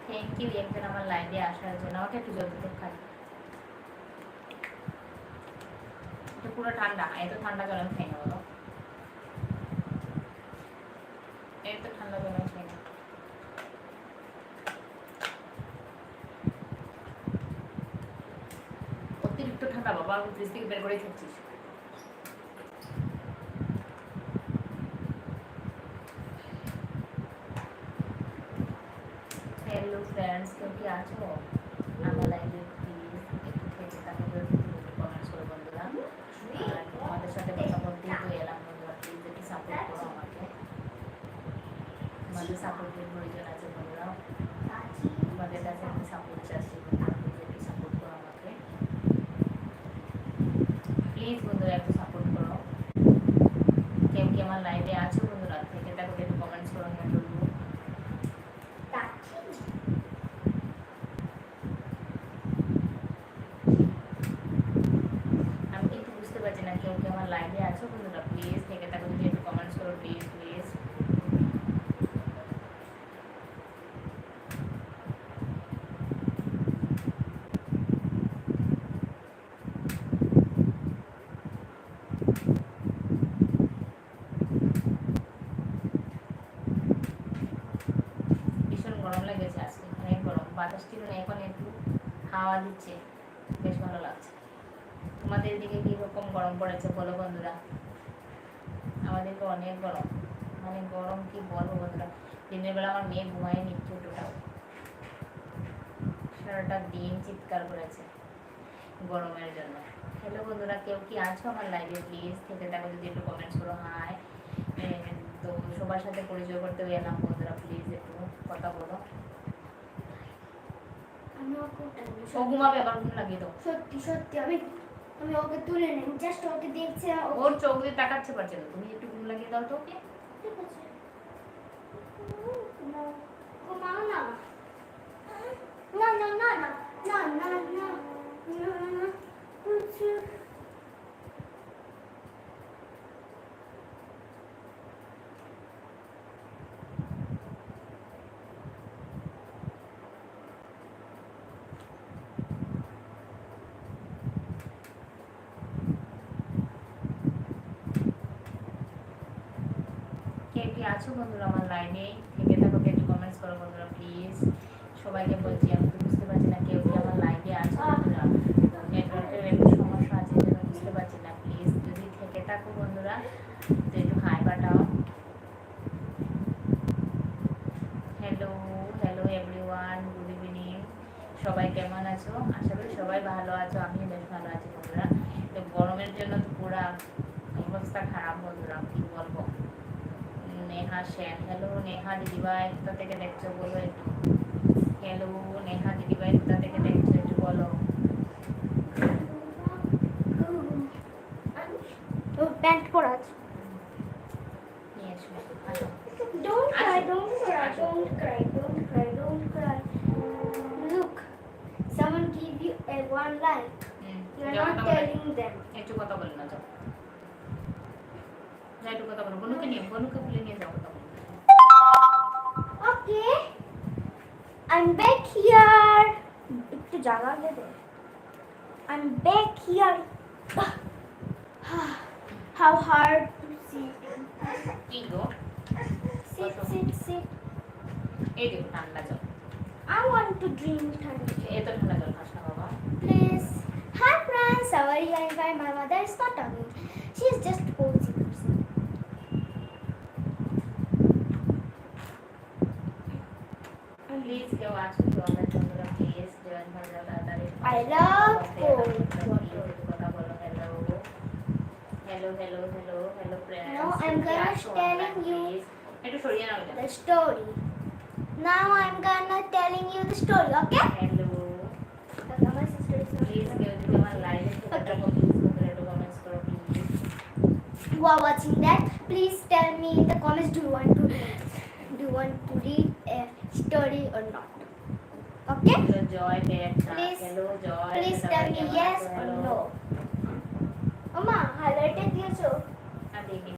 Thank you একজন আমার লাইভে আসার জন্য। আমাকে একটু জল দিতে খাই, এটা পুরো ঠান্ডা, এত ঠান্ডা জল আমি খাই না বলো, এত ঠান্ডা জল আমি খাই না। অতিরিক্ত ঠান্ডা বাবা, আমি ফ্রিজ থেকে বের করে খাচ্ছিস। হ্যালো ফ্রেন্ডস, কেউ কি আছো আমার লাইভে? প্লিজ একটু থেকে তাহলে কমেন্টস করে বন্ধুরা। আর তোমাদের সাথে কথা বলতেই তো এলাম বন্ধুরা, প্লিজ একটু সাপোর্ট করো আমাকে, তোমাদের সাপোর্টের প্রয়োজন আছে বন্ধুরা, তোমাদের কাছে আমি সাপোর্ট চাচ্ছি বন্ধুরা, প্লিজ একটু সাপোর্ট করো আমাকে, প্লিজ বন্ধুরা একটু সাপোর্ট করো। কেউ কি আমার লাইভে আছো বন্ধুরা? থেকে তাকে একটু কমেন্টস করো, আমি একটু আমি কিন্তু বুঝতে পারছি না কেউ কি আমার লাইভে আছো বন্ধুরা, প্লিজ থেকে তাকে যদি একটু কমেন্টস করো, প্লিজ প্লিজ। ভীষণ গরম লেগেছে আজকে, অনেক গরম, বাতাস ছিল না, এখন একটু হাওয়া দিচ্ছে, বেশ ভালো লাগছে। তোমাদের দিকে কিরকম গরম পড়েছে বলো বন্ধুরা? আমাদেরকে অনেক গরম, মানে গরম কি বলবো বন্ধুরা। দিনের বেলা আমার মেয়ে ঘুমায় নিচ্ছে, টোটাল সারাটা দিন চিৎকার করেছে গরমের জন্য। হ্যালো বন্ধুরা, কেউ কি আছো আমার লাইভে? প্লিজ থেকে দেখো যদি একটু কমেন্টস করো। হাই, তো সবার সাথে পরিচয় করতে এলাম বন্ধুরা, প্লিজ একটু কথা বলো। ও ঘুমাবে, আবার ঘুম লাগিয়ে দাও। সত্যি সত্যি আমি ওকে তুলে নেই, জাস্ট ওকে দেখছে, ওর চোখ দিয়ে তাকাচ্ছে পারছে না, তুমি একটু ঘুম লাগিয়ে দাও তো ওকে। ঠিক আছে ঘুমাও না, না না না না না না না না কিছু কে কে আছো বন্ধুরা আমার লাইনে? থেকে থাকো, একটু কমেন্টস করো বন্ধুরা প্লিজ। সবাইকে বলছি আমি তো বুঝতে পারছি না কেউ কি আমার লাইভে আছো বন্ধুরা, নেটওয়ার্কের একটু সমস্যা আছে যেন বুঝতে পারছি না, প্লিজ যদি থেকে থাকো বন্ধুরা তো একটু হাই পাঠাও। Hello hello everyone, good evening, সবাই কেমন আছো? আশা করি সবাই ভালো আছো, আমিও বেশ ভালো আছি বন্ধুরা। তো গরমের জন্য তো পুরা অবস্থা খারাপ বন্ধুরা, কি বলবো। নেহা সেন, হ্যালো নেহা দিদিভাই, কোথা থেকে দেখছো বলো একটু। হ্যালো নেহা দিদিভাই, কোথা থেকে দেখছো একটু বলো। ও প্যান্ট পরা আছে। নিয়ে এসো, আসো। Don't cry, don't cry, don't cry, don't cry, don't cry. Look, someone give you a one like. You're যাও, not কথা বলো। telling them. একটু কথা বলে না, যাও যাও একটু কথা বলো, বনুকে নিয়ে, বনুকে বলে নিয়ে যাও, কথা বলো। Okay, I'm back here. একটু জায়গা দে দে। I'm back here. How hard to sit. কি গো, Sit, sit, sit. এই দেখো ঠান্ডা জল, I want to drink ঠান্ডা। এত ঠান্ডা জল খাস না বাবা। Please. Hi friends, how are you? I'm fine. My mother is not talking. She is just posing herself. Please কেউ আছো তো আমার বন্ধুরা, প্লিজ জয়েন হয়ে যাও তাড়াতাড়ি। I love cold please water. একটু কথা বলো। Hello hello hello hello hello friends, Now I'm gonna telling you একটু সরিয়ে নাও এটা। the story. Now I'm gonna telling you the story, okay? Hello My sister is not please here. কেউ যদি আমার লাইভে থেকে থাকো প্লিজ বন্ধুরা একটু কমেন্টস করো please. Who are watching that? Please tell me in the comments. Do you want to read a story or not? Okay? Hello Joy বেটা, Please- হ্যালো জয়, Please সবাই tell me কেমন yes আছো? or hello. no. Mama, highlighted দিয়েছো? আর দেখি